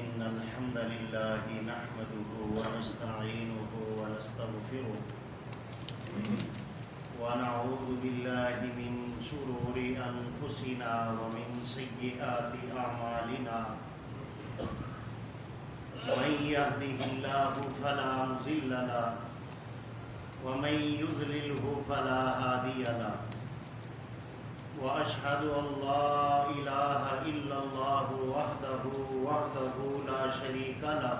إن الحمد لله نحمده ونستعينه ونستغفره ونعوذ بالله من شرور أنفسنا ومن سيئات أعمالنا من يهده الله فلا مضل له ومن يضلله فلا هادي له وأشهد أن لا إله إلا الله وحده لا شريك له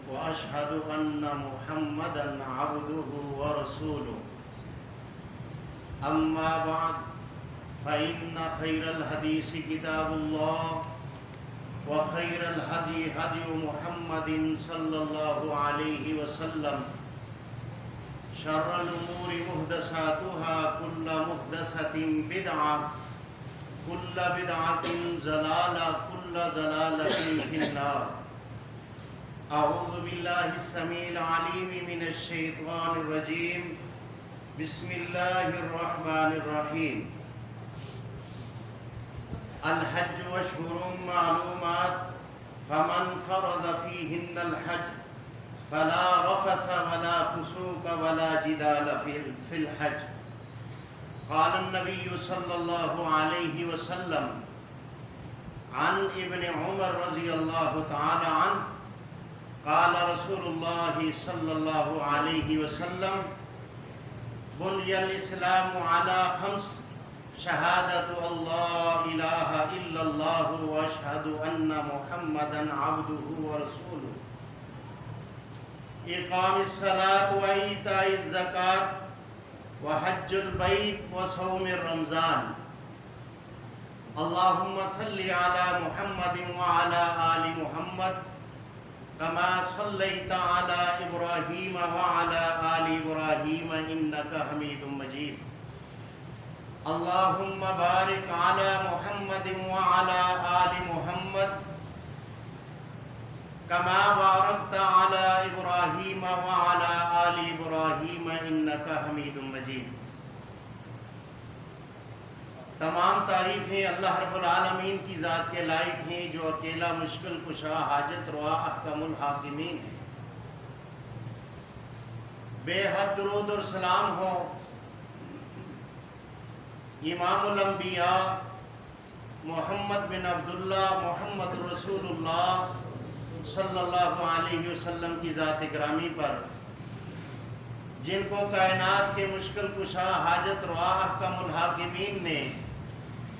وأشهد أن محمدا عبده ورسوله أما بعد فإن خير الحديث كتاب الله وخير الهدي هدي محمد صلى الله عليه وسلم شر الأمور محدثاتها كل محدثة بدعة كل بدعة ضلالة كل ضلالة في النار أعوذ بالله السميع العليم من الشيطان الرجيم بسم الله الرحمن الرحيم الحج أشهر معلومات فمن فرض فيهن الحج فلا رفث ولا فسوق ولا جدال في الحج قال النبي صلى الله عليه وسلم عن ابن عمر رضي الله تعالى عنه قال رسول الله صلى الله عليه وسلم بني الإسلام على خمس شهادة الله إله إلا الله وأشهد أن محمدا عبده ورسوله إقام الصلاة وإيتاء الزكاة وحج البيت وصوم رمضان اللهم صل على محمد وعلى آل محمد كما صليت على إبراهيم وعلى آل إبراهيم إنك حميد مجيد اللهم بارك على محمد وعلى آل محمد كما باركت على إبراهيم وعلى آل إبراهيم إنك حميد مجيد تمام تعریفیں اللہ رب العالمین کی ذات کے لائق ہیں جو اکیلا مشکل کشا حاجت روا احکم الحاکمین ہے۔ بے حد درود اور سلام ہو امام الانبیاء محمد بن عبداللہ محمد رسول اللہ صلی اللہ علیہ وسلم کی ذات گرامی پر، جن کو کائنات کے مشکل کشا حاجت روا احکم الحاکمین نے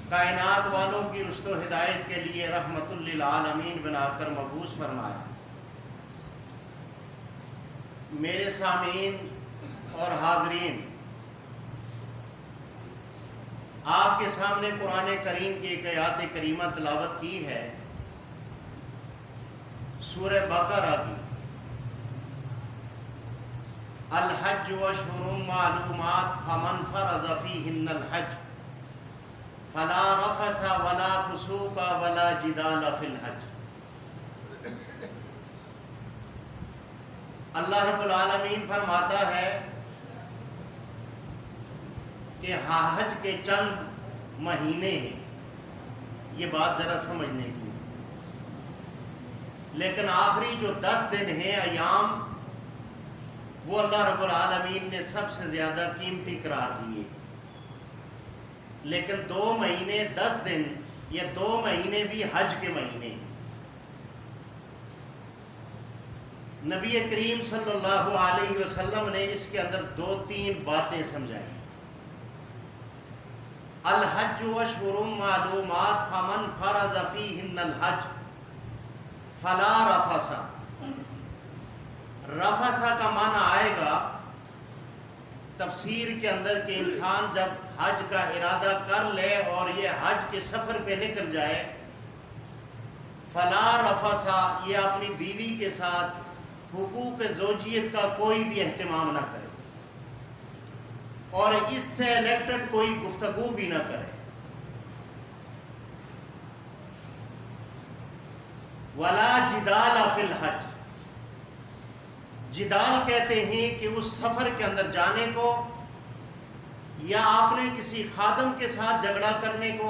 کائنات والوں کی رشد و ہدایت کے لیے رحمت للعالمین بنا کر مبعوث فرمایا۔ میرے سامعین اور حاضرین، آپ کے سامنے قرآن کریم کی ایک آیات کریمہ تلاوت کی ہے، سورہ بقرہ کی۔ الحج اشہر معلومات فمن فرض فیہن الحج فلا رفث ولا فسوق ولا جدال فی الحج۔ اللہ رب العالمین فرماتا ہے کہ حج کے چند مہینے ہیں، یہ بات ذرا سمجھنے کی، لیکن آخری جو 10 دن ہیں ایام، وہ اللہ رب العالمین نے سب سے زیادہ قیمتی قرار دیے۔ لیکن 2 مہینے 10 دن، یہ 2 مہینے بھی حج کے مہینے ہیں۔ نبی کریم صلی اللہ علیہ وسلم نے اس کے اندر 2-3 باتیں سمجھائی۔ الحج اشہر معلومات فمن فرض فیہن الحج فلا رفث۔ رفث کا معنی آئے گا تفسیر کے اندر کہ انسان جب حج کا ارادہ کر لے اور یہ حج کے سفر پہ نکل جائے، فلا رفث، یہ اپنی بیوی کے ساتھ حقوق زوجیت کا کوئی بھی اہتمام نہ کرے اور اس سے الیکٹڈ کوئی گفتگو بھی نہ کرے۔ ولا جدال فی الحج، جدال کہتے ہیں کہ اس سفر کے اندر جانے کو، یا آپ نے کسی خادم کے ساتھ جھگڑا کرنے کو،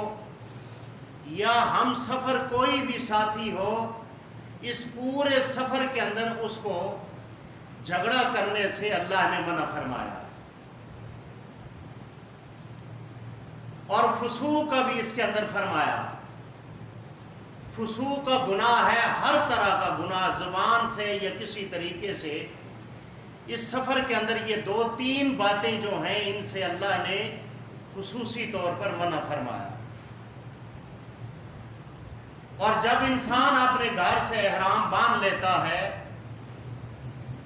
یا ہم سفر کوئی بھی ساتھی ہو، اس پورے سفر کے اندر اس کو جھگڑا کرنے سے اللہ نے منع فرمایا، اور فسوق کا بھی اس کے اندر فرمایا۔ فسوق کا گناہ ہے، ہر طرح کا گناہ، زبان سے یا کسی طریقے سے۔ اس سفر کے اندر یہ 2-3 باتیں جو ہیں ان سے اللہ نے خصوصی طور پر منع فرمایا۔ اور جب انسان اپنے گھر سے احرام باندھ لیتا ہے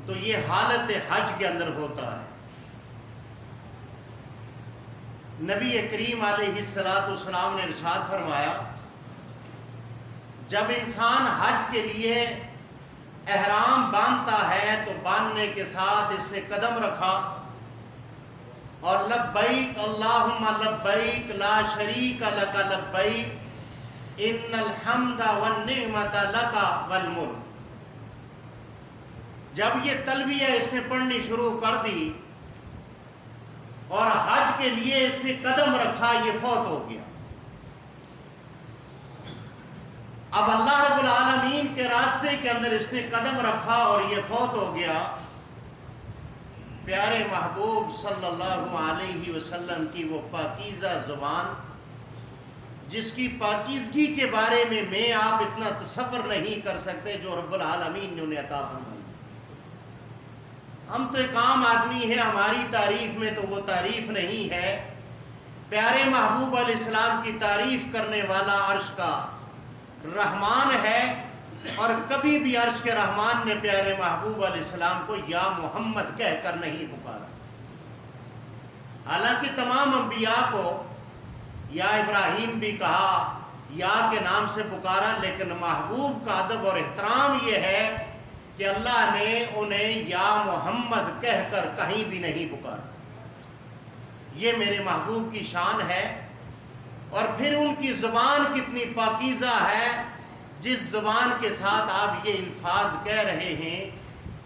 تو یہ حالت حج کے اندر ہوتا ہے۔ نبی کریم علیہ السلام نے ارشاد فرمایا، جب انسان حج کے لیے احرام باندھتا ہے تو باندھنے کے ساتھ اس نے قدم رکھا اور لبیک اللہم لبیک لا شریک لک لبیک ان الحمد والنعمت لک والملک۔ جب یہ تلبیہ اس نے پڑھنی شروع کر دی اور حج کے لیے اس نے قدم رکھا، یہ فوت ہو گیا۔ اب اللہ رب العالمین کے راستے کے اندر اس نے قدم رکھا اور یہ فوت ہو گیا۔ پیارے محبوب صلی اللہ علیہ وسلم کی وہ پاکیزہ زبان، جس کی پاکیزگی کے بارے میں آپ اتنا تصور نہیں کر سکتے جو رب العالمین نے انہیں عطا فرمائی۔ ہم تو ایک عام آدمی ہیں، ہماری تعریف میں تو وہ تعریف نہیں ہے۔ پیارے محبوب علیہ السلام کی تعریف کرنے والا عرش کا رحمان ہے، اور کبھی بھی عرش کے رحمان نے پیارے محبوب علیہ السلام کو یا محمد کہہ کر نہیں پکارا۔ حالانکہ تمام انبیاء کو یا ابراہیم بھی کہا، یا کے نام سے پکارا، لیکن محبوب کا ادب اور احترام یہ ہے کہ اللہ نے انہیں یا محمد کہہ کر کہیں بھی نہیں پکارا۔ یہ میرے محبوب کی شان ہے۔ اور پھر ان کی زبان کتنی پاکیزہ ہے، جس زبان کے ساتھ آپ یہ الفاظ کہہ رہے ہیں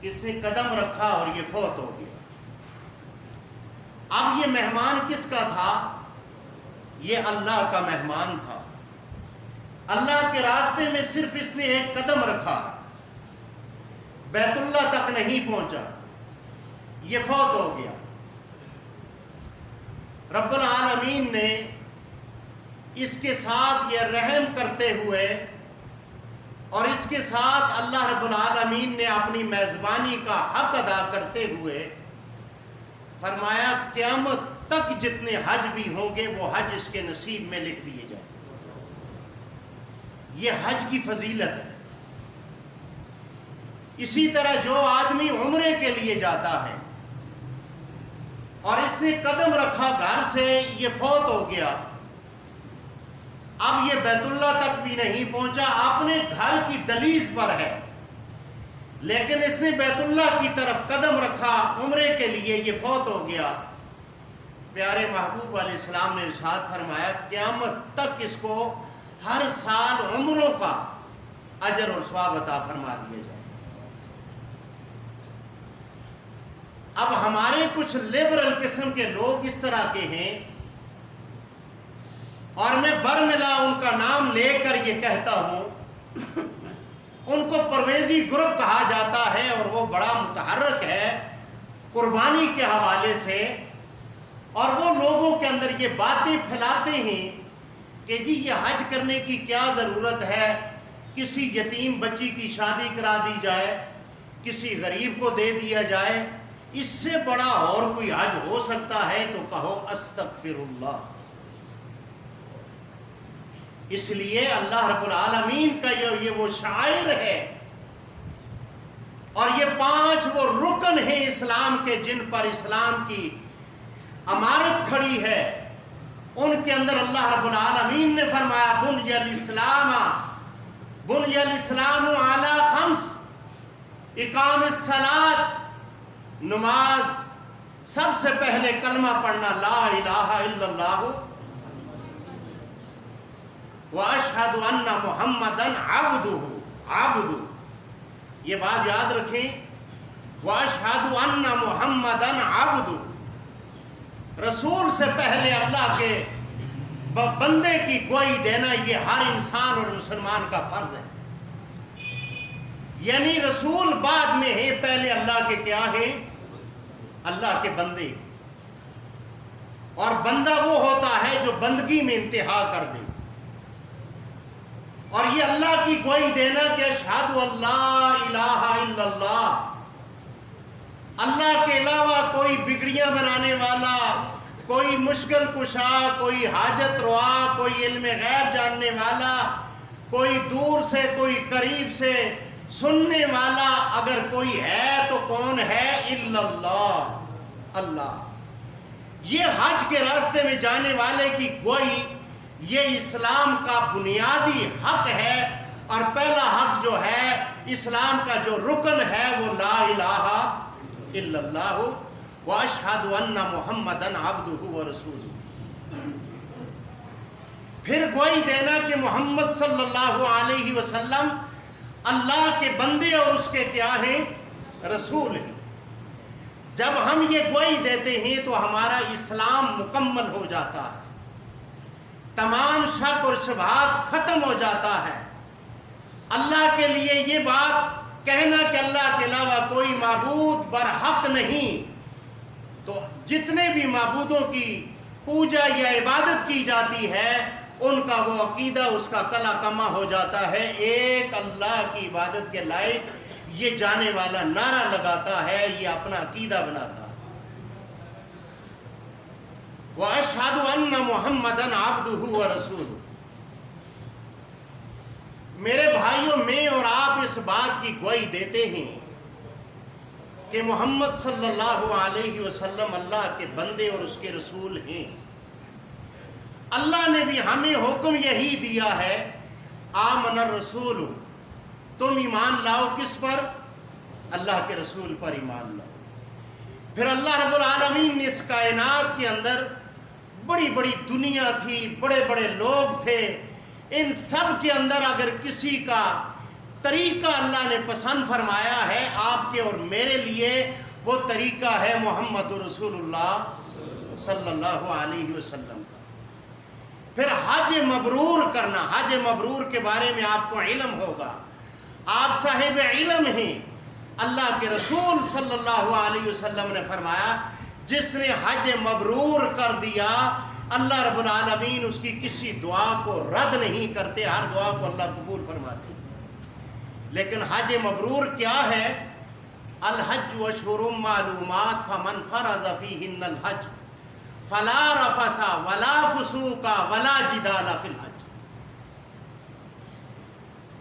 کہ اس نے قدم رکھا اور یہ فوت ہو گیا۔ اب یہ مہمان کس کا تھا؟ یہ اللہ کا مہمان تھا۔ اللہ کے راستے میں صرف اس نے ایک قدم رکھا، بیت اللہ تک نہیں پہنچا، یہ فوت ہو گیا۔ رب العالمین نے اس کے ساتھ یہ رحم کرتے ہوئے اور اس کے ساتھ اللہ رب العالمین نے اپنی میزبانی کا حق ادا کرتے ہوئے فرمایا قیامت تک جتنے حج بھی ہوں گے وہ حج اس کے نصیب میں لکھ دیے جائیں۔ یہ حج کی فضیلت ہے۔ اسی طرح جو آدمی عمرے کے لیے جاتا ہے اور اس نے قدم رکھا گھر سے، یہ فوت ہو گیا، اب یہ بیت اللہ تک بھی نہیں پہنچا، اپنے گھر کی دہلیز پر ہے، لیکن اس نے بیت اللہ کی طرف قدم رکھا عمرے کے لیے، یہ فوت ہو گیا۔ پیارے محبوب علیہ السلام نے ارشاد فرمایا قیامت تک اس کو ہر سال عمروں کا اجر اور ثواب عطا فرما دیا جائے۔ اب ہمارے کچھ لیبرل قسم کے لوگ اس طرح کے ہیں، اور میں برملا ان کا نام لے کر یہ کہتا ہوں، ان کو پرویزی گروپ کہا جاتا ہے، اور وہ بڑا متحرک ہے قربانی کے حوالے سے، اور وہ لوگوں کے اندر یہ باتیں پھیلاتے ہیں کہ جی یہ حج کرنے کی کیا ضرورت ہے، کسی یتیم بچی کی شادی کرا دی جائے، کسی غریب کو دے دیا جائے، اس سے بڑا اور کوئی حج ہو سکتا ہے تو کہو استغفر اللہ۔ اس لیے اللہ رب العالمین کا یہ وہ شاعر ہے، اور یہ 5 وہ رکن ہیں اسلام کے جن پر اسلام کی عمارت کھڑی ہے، ان کے اندر اللہ رب العالمین نے فرمایا بنی الاسلام علی 5، اقام الصلاۃ، نماز، سب سے پہلے کلمہ پڑھنا لا الہ الا اللہ وَأَشْهَدُ أَنَّ مُحَمَّدًا عَبْدُهُ، یہ بات یاد رکھیں، وَأَشْهَدُ أَنَّ مُحَمَّدًا عَبْدُهُ، رسول سے پہلے اللہ کے بندے کی گواہی دینا یہ ہر انسان اور مسلمان کا فرض ہے. یعنی رسول بعد میں ہیں، پہلے اللہ کے کیا ہیں؟ اللہ کے بندے. اور بندہ وہ ہوتا ہے جو بندگی میں انتہا کر دے. اور یہ اللہ کی گواہی دینا کہ اشہد اللہ الہ الا اللہ، اللہ کے علاوہ کوئی بگڑیاں بنانے والا، کوئی مشکل کشا، کوئی حاجت روا، کوئی علم غیب جاننے والا، کوئی دور سے کوئی قریب سے سننے والا اگر کوئی ہے تو کون ہے؟ الا اللہ، اللہ. یہ حج کے راستے میں جانے والے کی گواہی یہ اسلام کا بنیادی حق ہے. اور پہلا حق جو ہے اسلام کا جو رکن ہے وہ لا الہ الا اللہ واشہد ان محمدا عبدہ ورسولہ. پھر گواہی دینا کہ محمد صلی اللہ علیہ وسلم اللہ کے بندے اور اس کے کیا ہیں؟ رسول ہیں. جب ہم یہ گواہی دیتے ہیں تو ہمارا اسلام مکمل ہو جاتا ہے، تمام شک اور شبہات ختم ہو جاتا ہے. اللہ کے لیے یہ بات کہنا کہ اللہ کے علاوہ کوئی معبود برحق نہیں، تو جتنے بھی معبودوں کی پوجا یا عبادت کی جاتی ہے ان کا وہ عقیدہ اس کا کلا کما ہو جاتا ہے. ایک اللہ کی عبادت کے لائق یہ جانے والا نعرہ لگاتا ہے، یہ اپنا عقیدہ بناتا ہے. وَأَشْهَدُ أَنَّ مُحَمَّدًا عَبْدُهُ وَرَسُولُهُ. میرے بھائیوں، میں اور آپ اس بات کی گواہی دیتے ہیں کہ محمد صلی اللہ علیہ وسلم اللہ کے بندے اور اس کے رسول ہیں. اللہ نے بھی ہمیں حکم یہی دیا ہے، آمن الرسول، تم ایمان لاؤ کس پر؟ اللہ کے رسول پر ایمان لاؤ. پھر اللہ رب العالمین نے اس کائنات کے اندر بڑی بڑی دنیا تھی، بڑے بڑے لوگ تھے، ان سب کے اندر اگر کسی کا طریقہ اللہ نے پسند فرمایا ہے آپ کے اور میرے لیے، وہ طریقہ ہے محمد رسول اللہ صلی اللہ علیہ وسلم کا. پھر حج مبرور کرنا. حج مبرور کے بارے میں آپ کو علم ہوگا، آپ صاحب علم ہیں. اللہ کے رسول صلی اللہ علیہ وسلم نے فرمایا جس نے حج مبرور کر دیا اللہ رب العالمین اس کی کسی دعا کو رد نہیں کرتے، ہر دعا کو اللہ قبول فرماتے. لیکن حج مبرور کیا ہے؟ الحج اشہر معلومات فمن فرض فیہن الحج فلا رفث ولا فسوق ولا جدال فی الحج.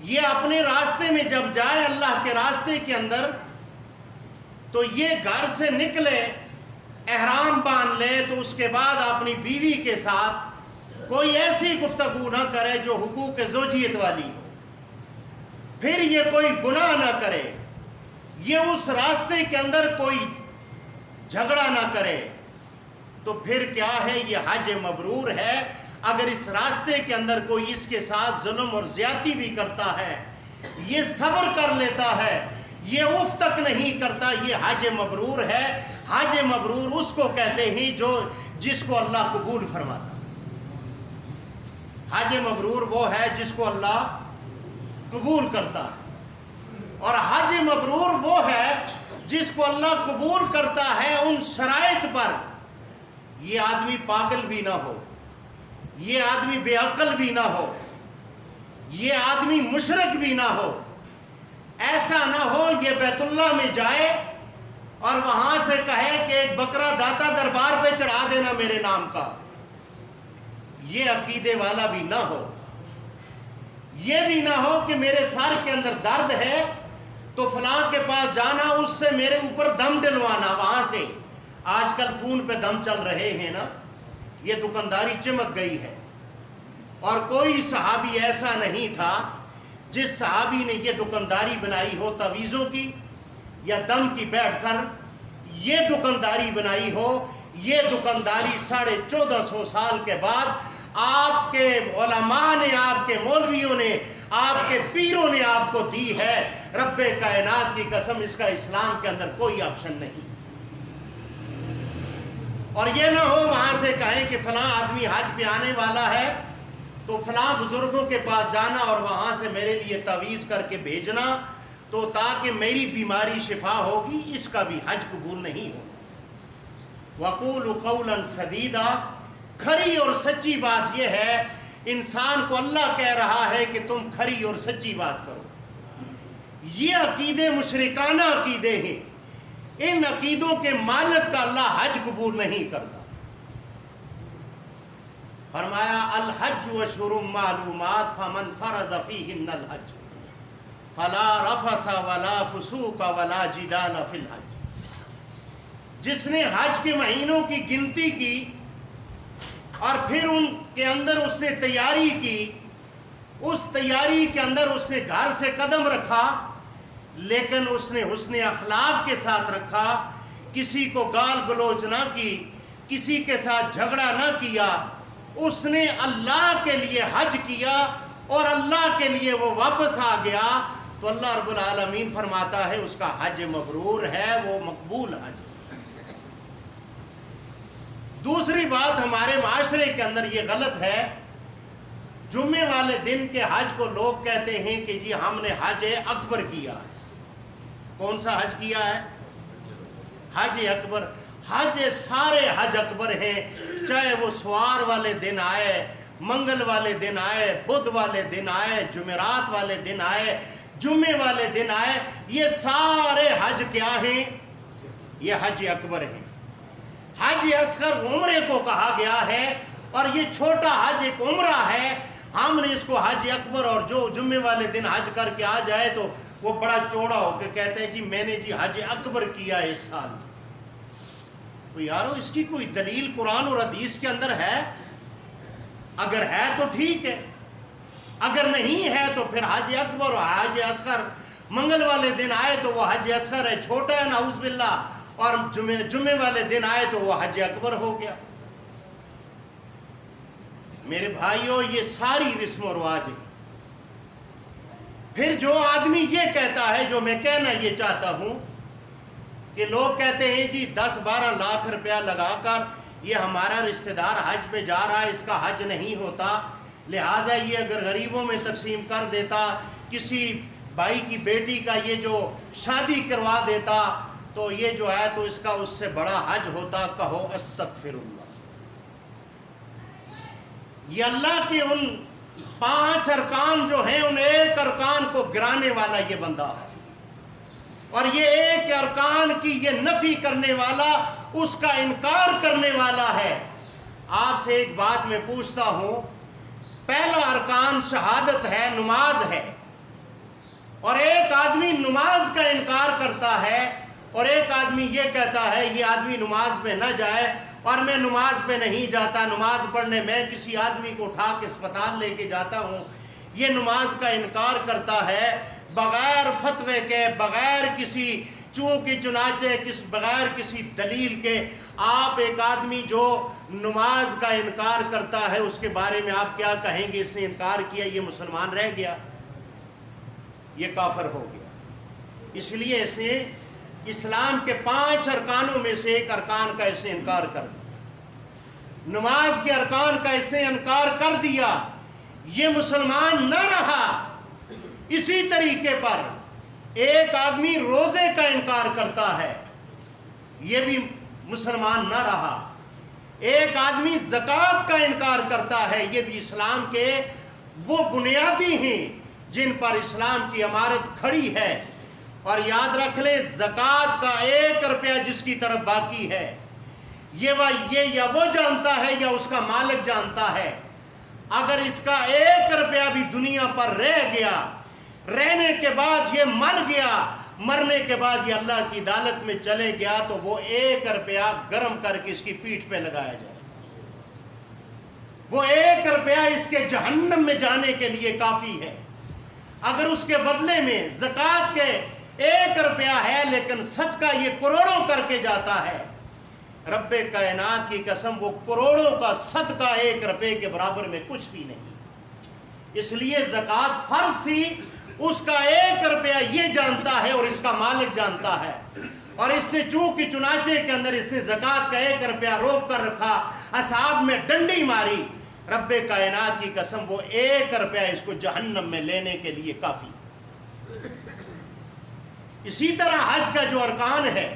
یہ اپنے راستے میں جب جائے اللہ کے راستے کے اندر تو یہ گھر سے نکلے، احرام باندھ لے، تو اس کے بعد اپنی بیوی کے ساتھ کوئی ایسی گفتگو نہ کرے جو حقوق زوجیت والی ہو. پھر یہ کوئی گناہ نہ کرے، یہ اس راستے کے اندر کوئی جھگڑا نہ کرے. تو پھر کیا ہے؟ یہ حج مبرور ہے. اگر اس راستے کے اندر کوئی اس کے ساتھ ظلم اور زیادتی بھی کرتا ہے، یہ صبر کر لیتا ہے، یہ اف تک نہیں کرتا، یہ حج مبرور ہے. حج مبرور اس کو کہتے ہیں جس کو اللہ قبول فرماتا. حج مبرور وہ ہے جس کو اللہ قبول کرتا ہے. اور حج مبرور وہ ہے جس کو اللہ قبول کرتا ہے ان شرائط پر، یہ آدمی پاگل بھی نہ ہو، یہ آدمی بے عقل بھی نہ ہو، یہ آدمی مشرک بھی نہ ہو. ایسا نہ ہو یہ بیت اللہ میں جائے اور وہاں سے کہے کہ ایک بکرا داتا دربار پہ چڑھا دینا میرے نام کا. یہ عقیدے والا بھی نہ ہو. یہ بھی نہ ہو کہ میرے سر کے اندر درد ہے تو فلاں کے پاس جانا، اس سے میرے اوپر دم ڈلوانا. وہاں سے آج کل فون پہ دم چل رہے ہیں نا، یہ دکانداری چمک گئی ہے. اور کوئی صحابی ایسا نہیں تھا جس صحابی نے یہ دکانداری بنائی ہو تعویذوں کی یا دم کی بیٹھ کر یہ دکانداری بنائی ہو. یہ دکانداری 1450 سال کے بعد آپ کے علماء نے، آپ کے مولویوں نے، آپ کے پیروں نے آپ کو دی ہے. رب کائنات کی قسم، اس کا اسلام کے اندر کوئی آپشن نہیں. اور یہ نہ ہو وہاں سے کہیں کہ فلاں آدمی حج پہ آنے والا ہے تو فلاں بزرگوں کے پاس جانا اور وہاں سے میرے لیے تعویذ کر کے بھیجنا تو تاکہ میری بیماری شفا ہوگی، اس کا بھی حج قبول نہیں ہوگا۔ وَقُولُوا قَوْلًا سَدِيدًا، کھری اور سچی بات یہ ہے، انسان کو اللہ کہہ رہا ہے کہ تم کھری اور سچی بات کرو۔ یہ عقیدے مشرکانہ عقیدے ہیں، ان عقیدوں کے مالک کا اللہ حج قبول نہیں کرتا۔ فرمایا الحج اشہر معلومات فمن فرض فیہن الحج فلا رفث ولا فسوق ولا جدال فی الحج، جس نے حج کے مہینوں کی گنتی کی اور پھر ان کے اندر اس نے تیاری کی، اس تیاری کے اندر اس نے گھر سے قدم رکھا لیکن اس نے حسن اخلاق کے ساتھ رکھا، کسی کو گال گلوچ نہ کی، کسی کے ساتھ جھگڑا نہ کیا، اس نے اللہ کے لیے حج کیا اور اللہ کے لیے وہ واپس آ گیا تو اللہ رب العالمین فرماتا ہے اس کا حج مبرور ہے، وہ مقبول حج۔ دوسری بات، ہمارے معاشرے کے اندر یہ غلط ہے، جمعے والے دن کے حج کو لوگ کہتے ہیں کہ جی ہم نے حج اکبر کیا ہے۔ کون سا حج کیا ہے؟ حج اکبر۔ حج سارے حج اکبر ہیں، چاہے وہ سوار والے دن آئے، منگل والے دن آئے، بدھ والے دن آئے، جمعرات والے دن آئے، جمعے والے دن آئے، یہ سارے حج کیا ہیں؟ یہ حج اکبر ہیں۔ حج اصغر عمرے کو کہا گیا ہے اور یہ چھوٹا حج ایک عمرہ ہے، ہم نے اس کو حج اکبر، اور جو جمعے والے دن حج کر کے آ جائے تو وہ بڑا چوڑا ہو کے کہتے ہیں جی میں نے جی حج اکبر کیا اس سال۔ تو یارو اس کی کوئی دلیل قرآن اور حدیث کے اندر ہے؟ اگر ہے تو ٹھیک ہے، اگر نہیں ہے تو پھر حج اکبر اور حج اصغر، منگل والے دن آئے تو وہ حج اصغر ہے، چھوٹا ہے نعوذ باللہ، اور جمعے والے دن آئے تو وہ حج اکبر ہو گیا۔ میرے بھائیوں یہ ساری رسم و رواج ہے۔ پھر جو آدمی یہ کہتا ہے، جو میں کہنا یہ چاہتا ہوں کہ لوگ کہتے ہیں جی 10-12 لاکھ روپیہ لگا کر یہ ہمارا رشتہ دار حج پہ جا رہا ہے، اس کا حج نہیں ہوتا، لہٰذا یہ اگر غریبوں میں تقسیم کر دیتا، کسی بھائی کی بیٹی کا یہ جو شادی کروا دیتا تو یہ جو ہے تو اس کا اس سے بڑا حج ہوتا۔ کہو استغفر اللہ۔ یہ اللہ کے ان 5 ارکان جو ہیں، ان ایک ارکان کو گرانے والا یہ بندہ ہے، اور یہ ایک ارکان کی یہ نفی کرنے والا، اس کا انکار کرنے والا ہے۔ آپ سے ایک بات میں پوچھتا ہوں، پہلا ارکان شہادت ہے، نماز ہے، اور ایک آدمی نماز کا انکار کرتا ہے اور ایک آدمی یہ کہتا ہے یہ آدمی نماز میں نہ جائے، اور میں نماز پہ نہیں جاتا، نماز پڑھنے میں کسی آدمی کو اٹھا کے اسپتال لے کے جاتا ہوں، یہ نماز کا انکار کرتا ہے بغیر فتوے کے، بغیر کسی چونکہ چنانچہ بغیر کسی دلیل کے۔ آپ ایک آدمی جو نماز کا انکار کرتا ہے اس کے بارے میں آپ کیا کہیں گے؟ اس نے انکار کیا، یہ مسلمان رہ گیا، یہ کافر ہو گیا۔ اس لیے اس نے اسلام کے 5 ارکانوں میں سے ایک ارکان کا اس نے انکار کر دیا، نماز کے ارکان کا اس نے انکار کر دیا، یہ مسلمان نہ رہا۔ اسی طریقے پر ایک آدمی روزے کا انکار کرتا ہے، یہ بھی مسلمان نہ رہا۔ ایک آدمی زکوٰۃ کا انکار کرتا ہے، یہ بھی اسلام کے وہ بنیادی ہیں جن پر اسلام کی عمارت کھڑی ہے۔ اور یاد رکھ لیں زکوٰۃ کا 1 روپیہ جس کی طرف باقی ہے، یہ یا وہ جانتا ہے یا اس کا مالک جانتا ہے۔ اگر اس کا 1 روپیہ بھی دنیا پر رہ گیا، رہنے کے بعد یہ مر گیا، مرنے کے بعد یہ اللہ کی عدالت میں چلے گیا تو وہ 1 روپیہ گرم کر کے اس کی پیٹھ پہ لگایا جائے، وہ 1 روپیہ اس کے جہنم میں جانے کے لیے کافی ہے۔ اگر اس کے بدلے میں زکوٰۃ کے 1 روپیہ ہے لیکن صدقہ یہ کروڑوں کر کے جاتا ہے، رب کائنات کی قسم وہ کروڑوں کا صدقہ 1 روپے کے برابر میں کچھ بھی نہیں۔ اس لیے زکوٰۃ فرض تھی، اس کا 1 روپیہ یہ جانتا ہے اور اس کا مالک جانتا ہے۔ اور اس نے چونکہ چنانچے کے اندر اس نے زکوٰۃ کا 1 روپیہ روک کر رکھا، اصحاب میں ڈنڈی ماری، رب کائنات کی قسم وہ 1 روپیہ اس کو جہنم میں لینے کے لیے کافی۔ اسی طرح حج کا جو ارکان ہے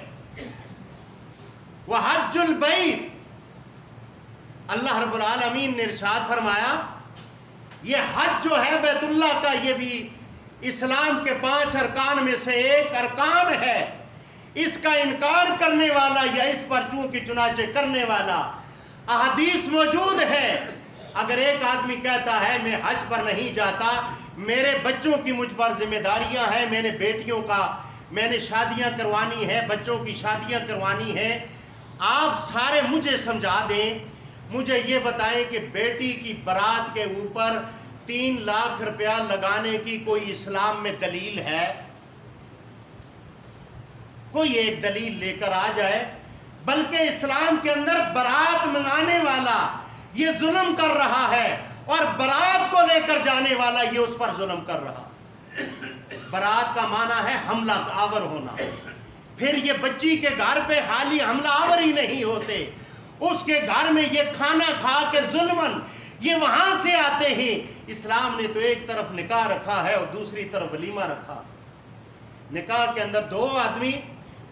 وہ حج البیت، اللہ رب العالمین نے ارشاد فرمایا یہ حج جو ہے بیت اللہ کا، یہ بھی اسلام کے 5 ارکان میں سے ایک ارکان ہے۔ اس کا انکار کرنے والا یا اس پر چونکہ چنانچہ کرنے والا، احادیث موجود ہے۔ اگر ایک آدمی کہتا ہے میں حج پر نہیں جاتا، میرے بچوں کی مجھ پر ذمہ داریاں ہیں، میں نے شادیاں کروانی ہے، بچوں کی شادیاں کروانی ہیں، آپ سارے مجھے سمجھا دیں، مجھے یہ بتائیں کہ بیٹی کی برات کے اوپر 3 لاکھ روپیہ لگانے کی کوئی اسلام میں دلیل ہے؟ کوئی ایک دلیل لے کر آ جائے۔ بلکہ اسلام کے اندر برات منگانے والا یہ ظلم کر رہا ہے، اور برات کو لے کر جانے والا یہ اس پر ظلم کر رہا۔ برات کا معنی ہے حملہ آور ہونا۔ پھر یہ بچی کے گھر پہ خالی حملہ آور ہی نہیں ہوتے، اس کے گھر میں یہ کھانا کھا کے ظلمن یہ وہاں سے آتے ہیں۔ اسلام نے تو ایک طرف نکاح رکھا ہے اور دوسری طرف ولیمہ رکھا۔ نکاح کے اندر 2 آدمی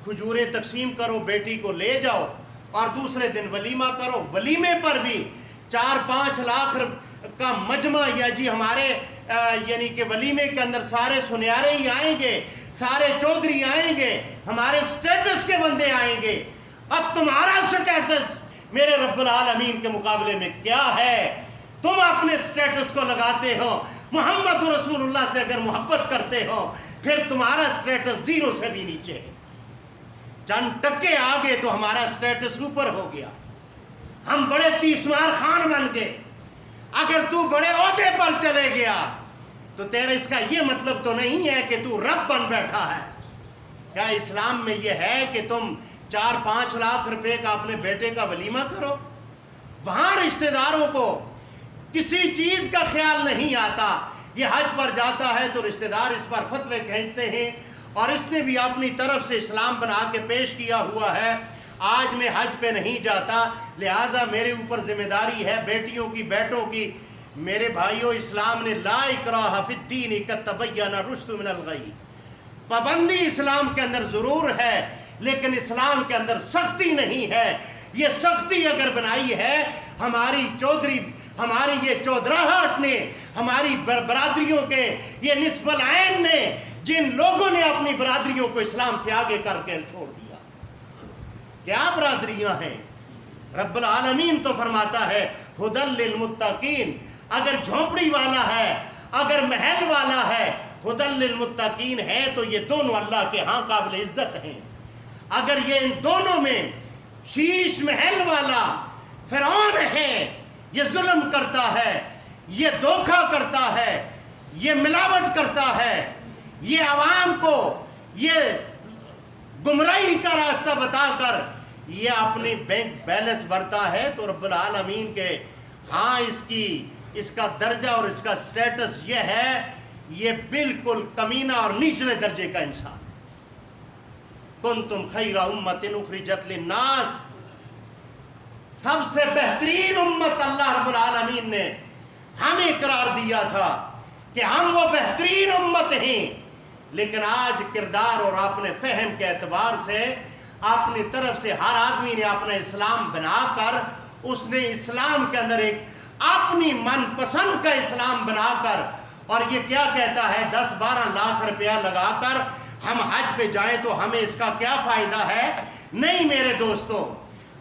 کھجوریں تقسیم کرو، بیٹی کو لے جاؤ، اور دوسرے دن ولیمہ کرو۔ ولیمے پر بھی 4-5 لاکھ کا مجمع، یا جی ہمارے یعنی کہ ولیمے کے اندر سارے سنیارے ہی آئیں گے، سارے چودھری آئیں گے، ہمارے سٹیٹس کے بندے آئیں گے۔ اب تمہارا سٹیٹس میرے رب العالمین کے مقابلے میں کیا ہے؟ تم اپنے سٹیٹس کو لگاتے ہو، محمد رسول اللہ سے اگر محبت کرتے ہو، پھر تمہارا سٹیٹس 0 سے بھی نیچے ہے۔ چند ٹکے آگے تو ہمارا سٹیٹس اوپر ہو گیا، ہم بڑے تیسمار خان بن گئے۔ اگر تو بڑے عہدے پر چلے گیا تو تیرا اس کا یہ مطلب تو نہیں ہے کہ تو رب بن بیٹھا ہے۔ کیا اسلام میں یہ ہے کہ تم 4-5 لاکھ روپے کا اپنے بیٹے کا ولیمہ کرو؟ وہاں رشتہ داروں کو کسی چیز کا خیال نہیں آتا۔ یہ حج پر جاتا ہے تو رشتہ دار اس پر فتوے کھینچتے ہیں، اور اس نے بھی اپنی طرف سے اسلام بنا کے پیش کیا ہوا ہے۔ آج میں حج پہ نہیں جاتا، لہٰذا میرے اوپر ذمہ داری ہے بیٹیوں کی، بیٹوں کی۔ میرے بھائیوں، اسلام نے لا اکراہ فی الدین قد تبین الرشد من الغی، پابندی اسلام کے اندر ضرور ہے، لیکن اسلام کے اندر سختی نہیں ہے۔ یہ سختی اگر بنائی ہے ہماری چودھری، ہماری یہ چودراہٹ نے، ہماری برادریوں کے یہ نصب العین نے، جن لوگوں نے اپنی برادریوں کو اسلام سے آگے کر کے چھوڑ دیا۔ کیا برادریاں ہیں؟ رب العالمین تو فرماتا ہے ہدی للمتقین۔ اگر جھونپڑی والا ہے، اگر محل والا ہے، ہدی للمتقین ہے، تو یہ دونوں اللہ کے ہاں قابل عزت ہیں۔ اگر یہ ان دونوں میں شیش محل والا فرعون ہے، یہ ظلم کرتا ہے، یہ دھوکہ کرتا ہے، یہ ملاوٹ کرتا ہے، یہ عوام کو یہ گمراہی کا راستہ بتا کر یہ اپنی بینک بیلنس بھرتا ہے، تو رب العالمین کے ہاں اس کا درجہ اور اس کا سٹیٹس یہ ہے، یہ بالکل کمینہ اور نچلے درجے کا انسان۔ کنتم خیر امت اخرجت للناس، سب سے بہترین امت اللہ رب العالمین نے ہمیں قرار دیا تھا کہ ہم وہ بہترین امت ہیں، لیکن آج کردار اور اپنے فہم کے اعتبار سے اپنی طرف سے ہر آدمی نے اپنا اسلام بنا کر، اس نے اسلام کے اندر ایک اپنی من پسند کا اسلام بنا کر، اور یہ کیا کہتا ہے 10-12 لاکھ روپیہ لگا کر ہم حج پہ جائیں تو ہمیں اس کا کیا فائدہ ہے؟ نہیں میرے دوستو،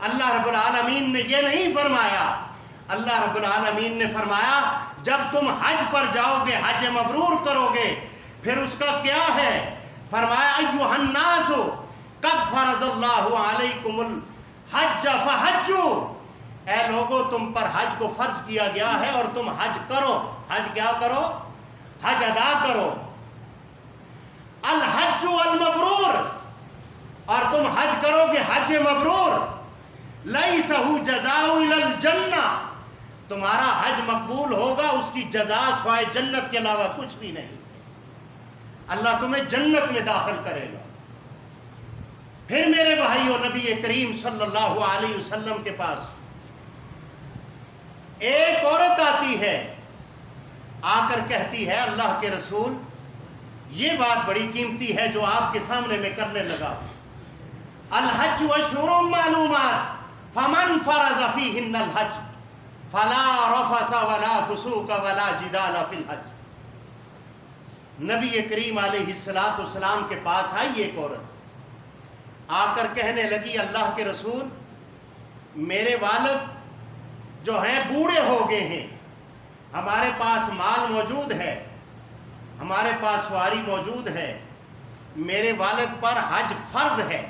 اللہ رب العالمین نے یہ نہیں فرمایا۔ اللہ رب العالمین نے فرمایا جب تم حج پر جاؤ گے، حج مبرور کرو گے، پھر اس کا کیا ہے؟ فرمایا ایھا الناس قد فرض اللہ علیکم الحج فحجوا، اے لوگو تم پر حج کو فرض کیا گیا ہے اور تم حج کرو۔ حج کیا کرو؟ حج ادا کرو۔ الحج المبرور، اور تم حج کرو گے حج مبرور، لیسہ جزاء الا الجنہ، تمہارا حج مقبول ہوگا، اس کی جزا سوائے جنت کے علاوہ کچھ بھی نہیں۔ اللہ تمہیں جنت میں داخل کرے گا۔ پھر میرے بھائیوں نبی کریم صلی اللہ علیہ وسلم کے پاس ایک عورت آتی ہے، آ کر کہتی ہے اللہ کے رسول یہ بات بڑی قیمتی ہے جو آپ کے سامنے میں کرنے لگا، الحج اشہر معلومات فمن فرض فیہن الحج فلا رفث ولا فسوق ولا جدال فی الحج۔ نبی کریم علیہ السلام کے پاس آئی ایک عورت، آ کر کہنے لگی اللہ کے رسول میرے والد جو ہیں بوڑھے ہو گئے ہیں، ہمارے پاس مال موجود ہے، ہمارے پاس سواری موجود ہے، میرے والد پر حج فرض ہے،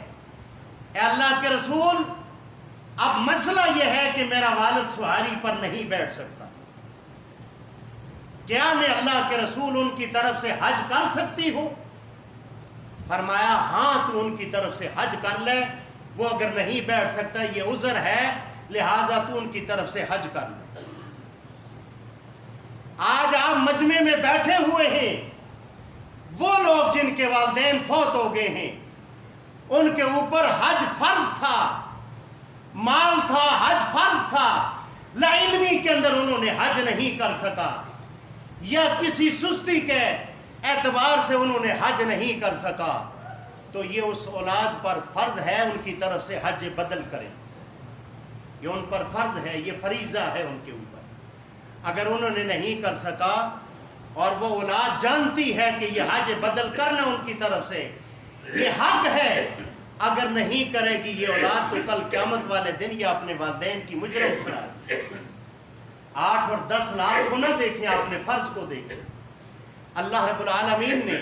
اے اللہ کے رسول اب مسئلہ یہ ہے کہ میرا والد سواری پر نہیں بیٹھ سکتا، کیا میں اللہ کے رسول ان کی طرف سے حج کر سکتی ہوں؟ فرمایا ہاں تو ان کی طرف سے حج کر لے، وہ اگر نہیں بیٹھ سکتا یہ عذر ہے لہٰذا تو ان کی طرف سے حج کر لے۔ آج آپ مجمع میں بیٹھے ہوئے ہیں، وہ لوگ جن کے والدین فوت ہو گئے ہیں ان کے اوپر حج فرض تھا، مال تھا، حج فرض تھا، لاعلمی کے اندر انہوں نے حج نہیں کر سکا، یا کسی سستی کے اعتبار سے انہوں نے حج نہیں کر سکا، تو یہ اس اولاد پر فرض ہے ان کی طرف سے حج بدل کریں، یہ ان پر فرض ہے، یہ فریضہ ہے ان کے اوپر۔ اگر انہوں نے نہیں کر سکا اور وہ اولاد جانتی ہے کہ یہ حج بدل کرنا ان کی طرف سے یہ حق ہے، اگر نہیں کرے گی یہ اولاد تو کل قیامت والے دن یہ اپنے والدین کی مجرم ٹھہرائے۔ 8 اور 10 لاکھ کو نہ دیکھیں، اپنے فرض کو دیکھیں۔ اللہ رب العالمین نے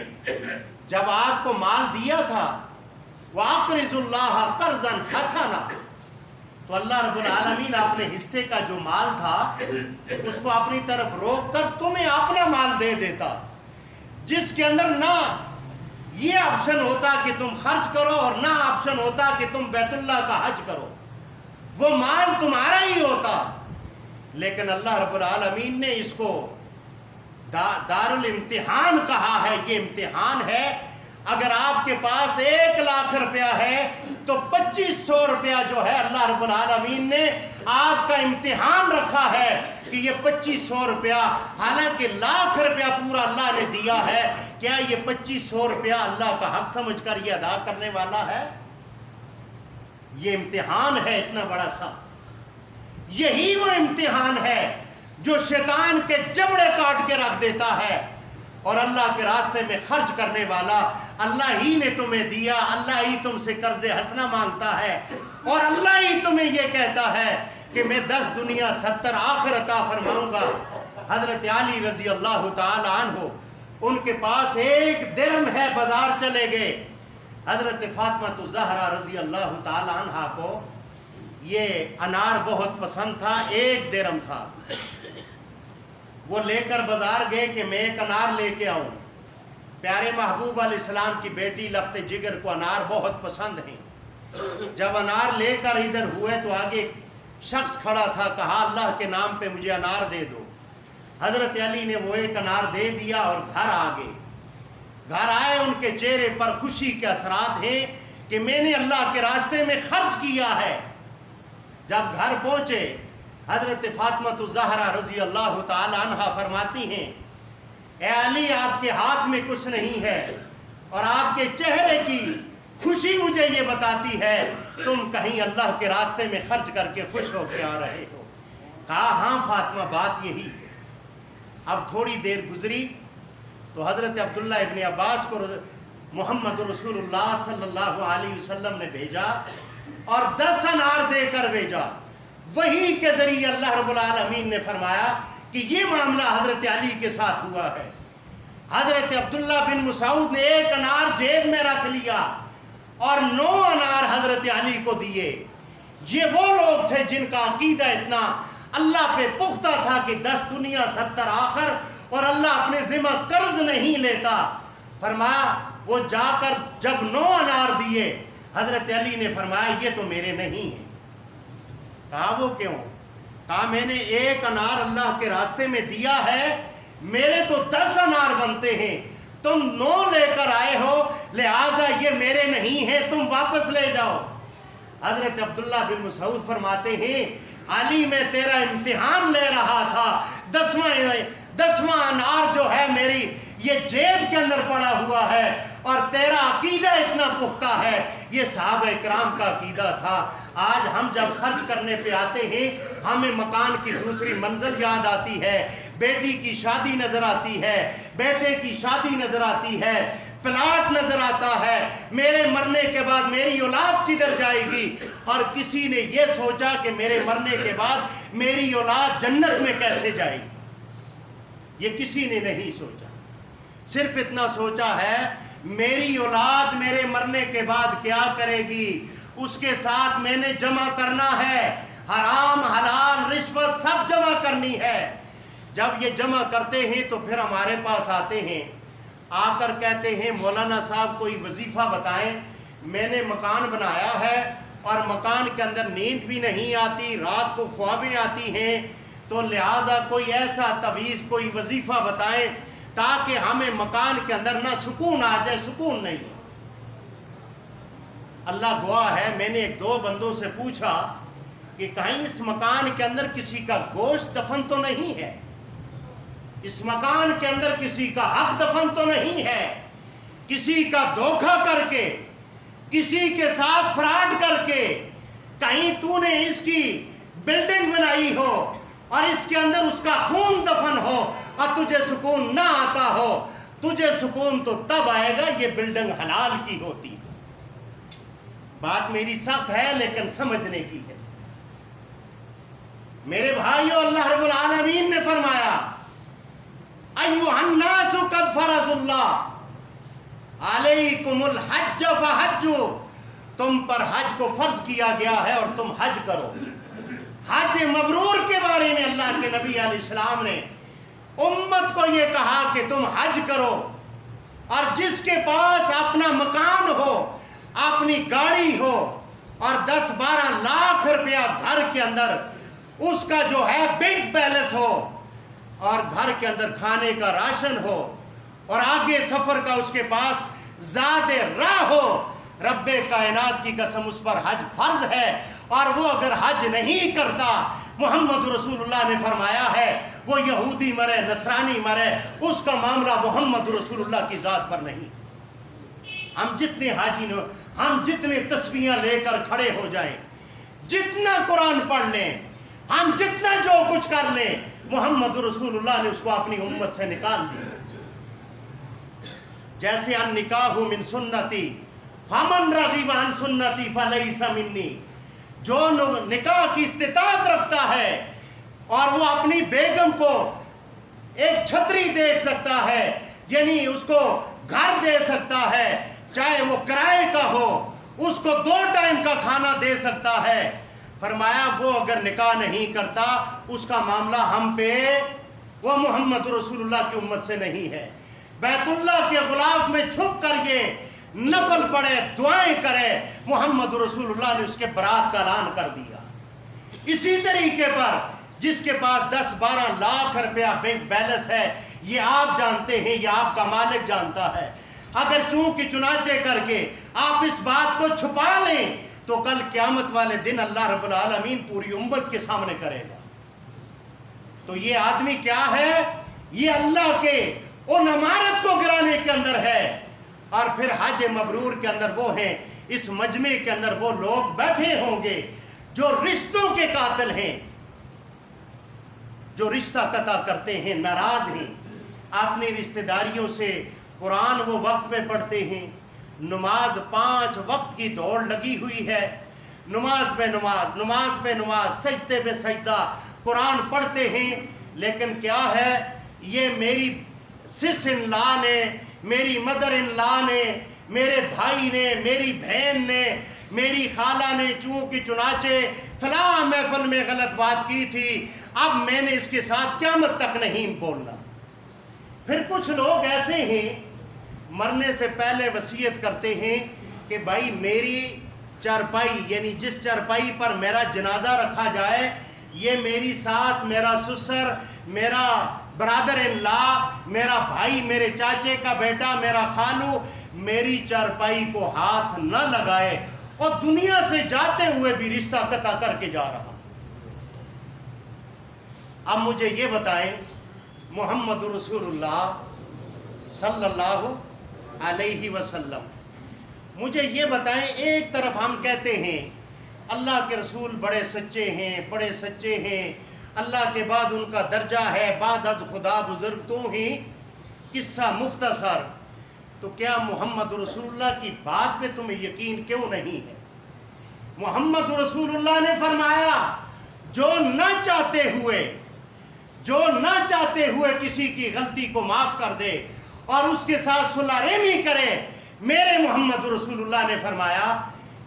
جب آپ کو مال دیا تھا وَأَقْرِضُ اللَّهَ قَرْضًا حَسَنًا، تو اللہ رب العالمین اپنے حصے کا جو مال تھا اس کو اپنی طرف روک کر تمہیں اپنا مال دے دیتا، جس کے اندر نہ یہ آپشن ہوتا کہ تم خرچ کرو اور نہ آپشن ہوتا کہ تم بیت اللہ کا حج کرو، وہ مال تمہارا ہی ہوتا۔ لیکن اللہ رب العالمین نے اس کو دار الامتحان کہا ہے، یہ امتحان ہے۔ اگر آپ کے پاس 1 لاکھ روپیہ ہے تو 2500 روپیہ جو ہے اللہ رب العالمین نے آپ کا امتحان رکھا ہے کہ یہ 2500 روپیہ، حالانکہ لاکھ روپیہ پورا اللہ نے دیا ہے، کیا یہ 2500 روپیہ اللہ کا حق سمجھ کر یہ ادا کرنے والا ہے؟ یہ امتحان ہے اتنا بڑا سا۔ یہی وہ امتحان ہے جو شیطان کے جبڑے کاٹ کے رکھ دیتا ہے، اور اللہ کے راستے میں خرچ کرنے والا اللہ ہی نے تمہیں دیا، اللہ ہی تم سے قرض حسنہ مانگتا ہے، اور اللہ ہی تمہیں یہ کہتا ہے کہ میں 10 دنیا 70 آخر عطا فرماؤں گا۔ حضرت علی رضی اللہ تعالی عنہ ان کے پاس 1 درہم ہے، بازار چلے گئے، حضرت فاطمہ الزہرا رضی اللہ تعالی عنہ کو یہ انار بہت پسند تھا، 1 درہم تھا، وہ لے کر بازار گئے کہ میں 1 انار لے کے آؤں۔ پیارے محبوب علیہ السلام کی بیٹی لخت جگر کو انار بہت پسند ہیں، جب انار لے کر ادھر ہوئے تو آگے ایک شخص کھڑا تھا، کہا اللہ کے نام پہ مجھے انار دے دو۔ حضرت علی نے وہ 1 انار دے دیا اور گھر آ گئے۔ گھر آئے، ان کے چہرے پر خوشی کے اثرات ہیں کہ میں نے اللہ کے راستے میں خرچ کیا ہے۔ جب گھر پہنچے حضرت فاطمہ الزہرا رضی اللہ تعالی عنہ فرماتی ہیں اے علی آپ کے ہاتھ میں کچھ نہیں ہے اور آپ کے چہرے کی خوشی مجھے یہ بتاتی ہے تم کہیں اللہ کے راستے میں خرچ کر کے خوش ہو کے آ رہے ہو۔ کہا ہاں فاطمہ بات یہی ہے۔ اب تھوڑی دیر گزری تو حضرت عبداللہ ابن عباس کو محمد رسول اللہ صلی اللہ علیہ وسلم نے بھیجا اور 10 انار دے کر بھیجا۔ وہی کے ذریعے اللہ رب العالمین نے فرمایا کہ یہ معاملہ حضرت علی کے ساتھ ہوا ہے۔ حضرت عبداللہ بن مسعود نے 1 انار جیب میں رکھ لیا اور 9 انار حضرت علی کو دیے۔ یہ وہ لوگ تھے جن کا عقیدہ اتنا اللہ پہ پختہ تھا کہ 10 دنیا 70 آخر، اور اللہ اپنے ذمہ قرض نہیں لیتا۔ فرمایا وہ جا کر جب 9 انار دیے حضرت علی نے فرمایا یہ تو میرے نہیں ہیں۔ کہا وہ کیوں؟ کہا میں نے 1 انار اللہ کے راستے میں دیا ہے، میرے تو 10 انار بنتے ہیں، تم 9 لے کر آئے ہو، لہٰذا یہ میرے نہیں ہیں، تم واپس لے جاؤ۔ حضرت عبداللہ بن مسعود فرماتے ہیں علی میں تیرا امتحان لے رہا تھا، 10واں انار جو ہے میری یہ جیب کے اندر پڑا ہوا ہے، اور تیرا عقیدہ اتنا پختہ ہے۔ یہ صحابہ کرام کا عقیدہ تھا۔ آج ہم جب خرچ کرنے پہ آتے ہیں ہمیں مکان کی دوسری منزل یاد آتی ہے، بیٹی کی شادی نظر آتی ہے، بیٹے کی شادی نظر آتی ہے، پلاٹ نظر آتا ہے، میرے مرنے کے بعد میری اولاد کدھر جائے گی؟ اور کسی نے یہ سوچا کہ میرے مرنے کے بعد میری اولاد جنت میں کیسے جائے گی؟ یہ کسی نے نہیں سوچا۔ صرف اتنا سوچا ہے میری اولاد میرے مرنے کے بعد کیا کرے گی، اس کے ساتھ میں نے جمع کرنا ہے، حرام حلال رشوت سب جمع کرنی ہے۔ جب یہ جمع کرتے ہیں تو پھر ہمارے پاس آتے ہیں، آ کر کہتے ہیں مولانا صاحب کوئی وظیفہ بتائیں، میں نے مکان بنایا ہے اور مکان کے اندر نیند بھی نہیں آتی، رات کو خوابیں آتی ہیں، تو لہٰذا کوئی ایسا تعویذ کوئی وظیفہ بتائیں تاکہ ہمیں مکان کے اندر نہ سکون آ جائے۔ سکون نہیں۔ اللہ گواہ ہے میں نے ایک دو بندوں سے پوچھا کہ کہیں اس مکان کے اندر کسی کا گوشت دفن تو نہیں ہے، اس مکان کے اندر کسی کا حق دفن تو نہیں ہے، کسی کا دھوکہ کر کے کسی کے ساتھ فراڈ کر کے کہیں تو نے اس کی بلڈنگ بنائی ہو اور اس کے اندر اس کا خون دفن ہو اور تجھے سکون نہ آتا ہو؟ تجھے سکون تو تب آئے گا یہ بلڈنگ حلال کی ہوتی۔ بات میری سخت ہے لیکن سمجھنے کی ہے۔ میرے بھائیو، اللہ رب العالمین نے فرمایا ایھا الناس قد فرض اللہ علیکم الحج فحجوا، تم پر حج کو فرض کیا گیا ہے اور تم حج کرو۔ حج مبرور کے بارے میں اللہ کے نبی علیہ السلام نے امت کو یہ کہا کہ تم حج کرو، اور جس کے پاس اپنا مکان ہو، اپنی گاڑی ہو اور 10-12 لاکھ روپیہ گھر کے اندر اس کا جو ہے بینک بیلنس ہو، اور گھر کے اندر کھانے کا راشن ہو، اور آگے سفر کا اس کے پاس زاد راہ ہو، رب کائنات کی قسم اس پر حج فرض ہے۔ اور وہ اگر حج نہیں کرتا، محمد رسول اللہ نے فرمایا ہے وہ یہودی مرے نصرانی مرے، اس کا معاملہ محمد رسول اللہ کی ذات پر نہیں۔ ہم جتنے حاجی نے، ہم جتنے تسبیحاں لے کر کھڑے ہو جائیں، جتنا قرآن پڑھ لیں، ہم جتنا جو کچھ کر لیں، محمد رسول اللہ نے اس کو اپنی امت سے نکال دیا۔ جیسے النکاح من سنتی فمن رغب عن سنتی فلیس منی، جو نکاح کی استطاعت رکھتا ہے اور وہ اپنی بیگم کو ایک چھتری دے سکتا ہے، یعنی اس کو گھر دے سکتا ہے، چاہے وہ کرائے کا ہو، اس کو 2 ٹائم کا کھانا دے سکتا ہے، فرمایا وہ اگر نکاح نہیں کرتا اس کا معاملہ ہم پہ، وہ محمد رسول اللہ کی امت سے نہیں ہے۔ بیت اللہ کے غلاف میں چھپ کر یہ نفل پڑھے، دعائیں کرے، محمد رسول اللہ نے اس کے برات کا اعلان کر دیا۔ اسی طریقے پر جس کے پاس 10-12 لاکھ روپیہ بینک بیلنس ہے، یہ آپ جانتے ہیں، یہ آپ کا مالک جانتا ہے، اگر چونکہ چنانچہ کر کے آپ اس بات کو چھپا لیں تو کل قیامت والے دن اللہ رب العالمین پوری امت کے سامنے کرے گا۔ تو یہ آدمی کیا ہے؟ یہ اللہ کے ان عمارت کو گرانے کے اندر ہے۔ اور پھر حج مبرور کے اندر وہ ہیں، اس مجمع کے اندر وہ لوگ بیٹھے ہوں گے جو رشتوں کے قاتل ہیں، جو رشتہ قطع کرتے ہیں، ناراض ہیں اپنی رشتہ داریوں سے۔ قرآن وہ وقت پہ پڑھتے ہیں، نماز 5 وقت کی دوڑ لگی ہوئی ہے، نماز پہ نماز، نماز پہ نماز، سجدے پہ سجدہ، قرآن پڑھتے ہیں، لیکن کیا ہے؟ یہ میری سس ان لا نے، میری مدر ان لا نے، میرے بھائی نے، میری بہن نے، میری خالہ نے چونکہ چنانچہ فلاں محفل میں غلط بات کی تھی، اب میں نے اس کے ساتھ قیامت تک نہیں بولنا۔ پھر کچھ لوگ ایسے ہیں مرنے سے پہلے وصیت کرتے ہیں کہ بھائی میری چارپائی، یعنی جس چارپائی پر میرا جنازہ رکھا جائے، یہ میری ساس، میرا سسر، میرا برادر ان لا، میرا بھائی، میرے چاچے کا بیٹا، میرا خالو، میری چارپائی کو ہاتھ نہ لگائے اور دنیا سے جاتے ہوئے بھی رشتہ قطع کر کے جا رہا. اب مجھے یہ بتائیں محمد رسول اللہ صلی اللہ علیہ وسلم، مجھے یہ بتائیں، ایک طرف ہم کہتے ہیں اللہ کے رسول بڑے سچے ہیں، بڑے سچے ہیں، اللہ کے بعد ان کا درجہ ہے بعد از خدا بزرگ تو ہی قصہ مختصر. تو کیا محمد رسول اللہ کی بات پہ تمہیں یقین کیوں نہیں ہے؟ محمد رسول اللہ نے فرمایا جو نہ چاہتے ہوئے کسی کی غلطی کو معاف کر دے اور اس کے ساتھ صلح رحمی کرے، میرے محمد رسول اللہ نے فرمایا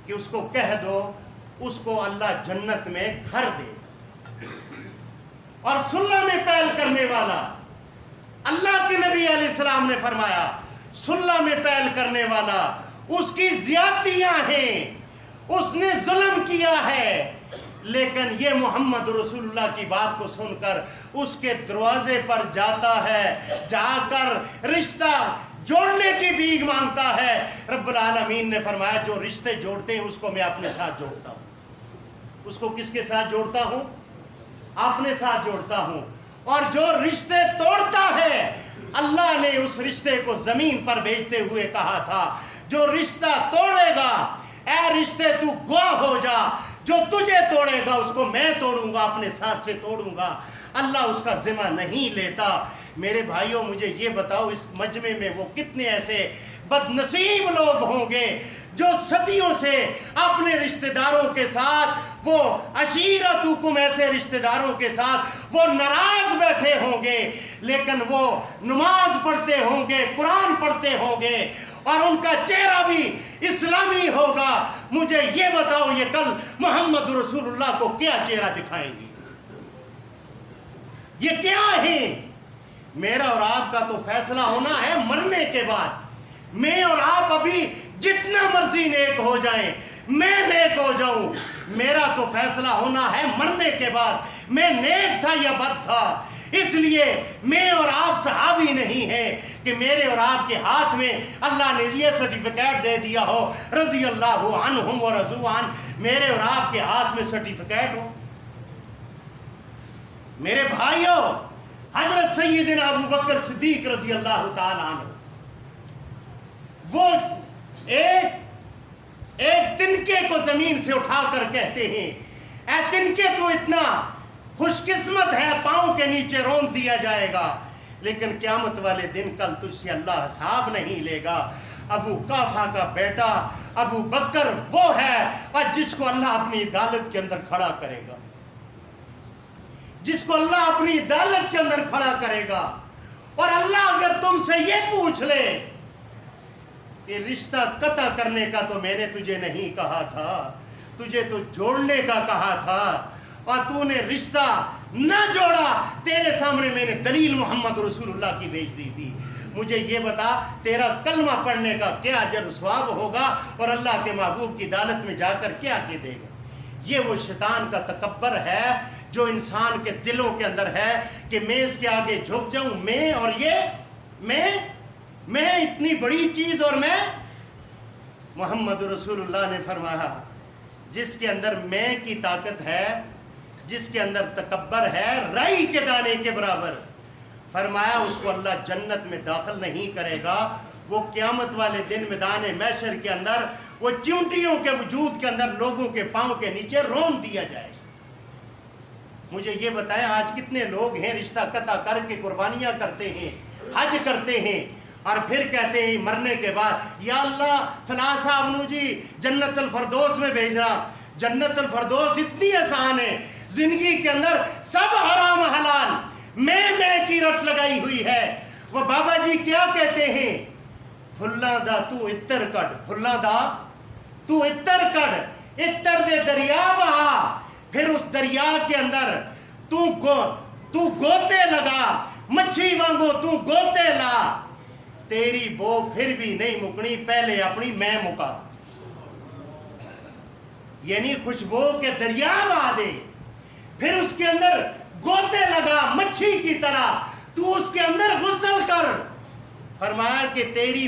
کہ اس کو کہہ دو اس کو اللہ جنت میں گھر دے. اور صلح میں پہل کرنے والا، اللہ کے نبی علیہ السلام نے فرمایا صلح میں پہل کرنے والا اس کی زیادتیاں ہیں، اس نے ظلم کیا ہے، لیکن یہ محمد رسول اللہ کی بات کو سن کر اس کے دروازے پر جاتا ہے، جا کر رشتہ جوڑنے کی بھیک مانگتا ہے. رب العالمین نے فرمایا جو رشتے جوڑتے ہیں اس کو میں اپنے ساتھ جوڑتا ہوں. اس کو کس کے ساتھ جوڑتا ہوں؟ اپنے ساتھ جوڑتا ہوں. اور جو رشتے توڑتا ہے اللہ نے اس رشتے کو زمین پر بھیجتے ہوئے کہا تھا جو رشتہ توڑے گا اے رشتے تو گواہ ہو جا، جو تجھے توڑے گا اس کو میں توڑوں گا، اپنے ساتھ سے توڑوں گا. اللہ اس کا ذمہ نہیں لیتا. میرے بھائیوں مجھے یہ بتاؤ اس مجمع میں وہ کتنے ایسے بد نصیب لوگ ہوں گے جو صدیوں سے اپنے رشتہ داروں کے ساتھ، وہ عشیرتکم ایسے رشتہ داروں کے ساتھ وہ ناراض بیٹھے ہوں گے، لیکن وہ نماز پڑھتے ہوں گے، قرآن پڑھتے ہوں گے اور ان کا چہرہ بھی اسلامی ہوگا. مجھے یہ بتاؤ یہ کل محمد رسول اللہ کو کیا چہرہ دکھائیں گی؟ یہ کیا ہے؟ میرا اور آپ کا تو فیصلہ ہونا ہے مرنے کے بعد. میں اور آپ ابھی جتنا مرضی نیک ہو جائیں، میں نیک ہو جاؤں، میرا تو فیصلہ ہونا ہے مرنے کے بعد میں نیک تھا یا بد تھا. اس لیے میں اور آپ صحابی نہیں ہیں کہ میرے اور آپ کے ہاتھ میں اللہ نے یہ سرٹیفکیٹ دے دیا ہو رضی اللہ عنہم و رضوا عنہ. میرے اور آپ کے ہاتھ میں سرٹیفکیٹ ہو؟ میرے بھائیوں، حضرت سیدنا ابو بکر صدیق رضی اللہ تعالی عنہ وہ ایک تنکے کو زمین سے اٹھا کر کہتے ہیں اے تنکے تو اتنا خوش قسمت ہے، پاؤں کے نیچے رون دیا جائے گا، لیکن قیامت والے دن کل تجھ سے اللہ حساب نہیں لے گا. ابو قافہ کا بیٹا ابو بکر وہ ہے اور جس کو اللہ اپنی عدالت کے اندر کھڑا کرے گا، جس کو اللہ اپنی عدالت کے اندر کھڑا کرے گا. اور اللہ اگر تم سے یہ پوچھ لے کہ رشتہ قطع کرنے کا تو میں نے تجھے نہیں کہا تھا، تجھے تو جوڑنے کا کہا تھا اور تو نے رشتہ نہ جوڑا، تیرے سامنے میں نے دلیل محمد رسول اللہ کی بھیج دی تھی. مجھے یہ بتا تیرا کلمہ پڑھنے کا کیا اجر و ثواب ہوگا اور اللہ کے محبوب کی عدالت میں جا کر کیا کہ دے گا؟ یہ وہ شیطان کا تکبر ہے جو انسان کے دلوں کے اندر ہے کہ میں اس کے آگے جھک جاؤں، میں اور یہ میں اتنی بڑی چیز. اور میں محمد رسول اللہ نے فرمایا جس کے اندر میں کی طاقت ہے، جس کے اندر تکبر ہے رائی کے دانے کے برابر، فرمایا اس کو اللہ جنت میں داخل نہیں کرے گا. وہ قیامت والے دن میدان محشر کے اندر وہ چونٹیوں کے وجود کے اندر لوگوں کے پاؤں کے نیچے رون دیا جائے. مجھے یہ بتائیں آج کتنے لوگ ہیں رشتہ قطع کر کے قربانیاں کرتے ہیں، حج کرتے ہیں اور پھر کہتے ہیں مرنے کے بعد یا اللہ فلاں صاحب نو جی جنت الفردوس میں بھیج رہا. جنت الفردوس اتنی آسان ہے، زندگی کے اندر سب حرام حلال، میں کی رٹ لگائی ہوئی ہے. وہ بابا جی کیا کہتے ہیں؟ پھلاں دا تو اتر کٹ، پھلاں دا تو اتر کٹ، اتر دے دریا بہا، پھر اس دریا کے اندر تو گوتے لگا، مچھی وانگو تو گوتے لا، تیری بو پھر بھی نہیں مکنی، پہلے اپنی میں مکا. یعنی خوشبو کے دریا بہا دے، پھر اس کے اندر گوتے لگا مچھی کی طرح، تو اس کے اندر غسل کر. فرمایا کہ تیری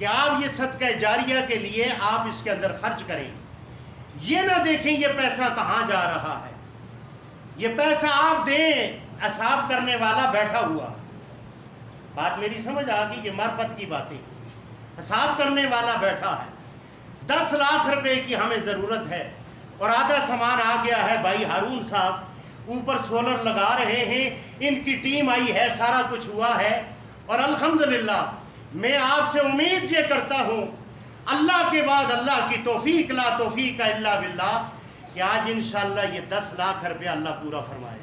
کہ آپ یہ صدقہ جاریہ کے لیے آپ اس کے اندر خرچ کریں. یہ نہ دیکھیں یہ پیسہ کہاں جا رہا ہے. یہ پیسہ آپ دیں، حساب کرنے والا بیٹھا ہوا. بات میری سمجھ آ گئی؟ یہ معرفت کی باتیں. حساب کرنے والا بیٹھا ہے. 10 لاکھ روپے کی ہمیں ضرورت ہے اور آدھا سامان آ گیا ہے. بھائی ہارون صاحب اوپر سولر لگا رہے ہیں، ان کی ٹیم آئی ہے، سارا کچھ ہوا ہے. اور الحمدللہ میں آپ سے امید یہ کرتا ہوں اللہ کے بعد اللہ کی توفیق، لا توفیق الا باللہ، کہ آج انشاءاللہ یہ 10 لاکھ روپیہ اللہ پورا فرمائے.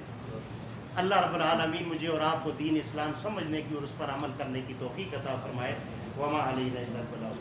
اللہ رب العالمین مجھے اور آپ کو دین اسلام سمجھنے کی اور اس پر عمل کرنے کی توفیق عطا فرمائے. وما علینا الا البلاغ.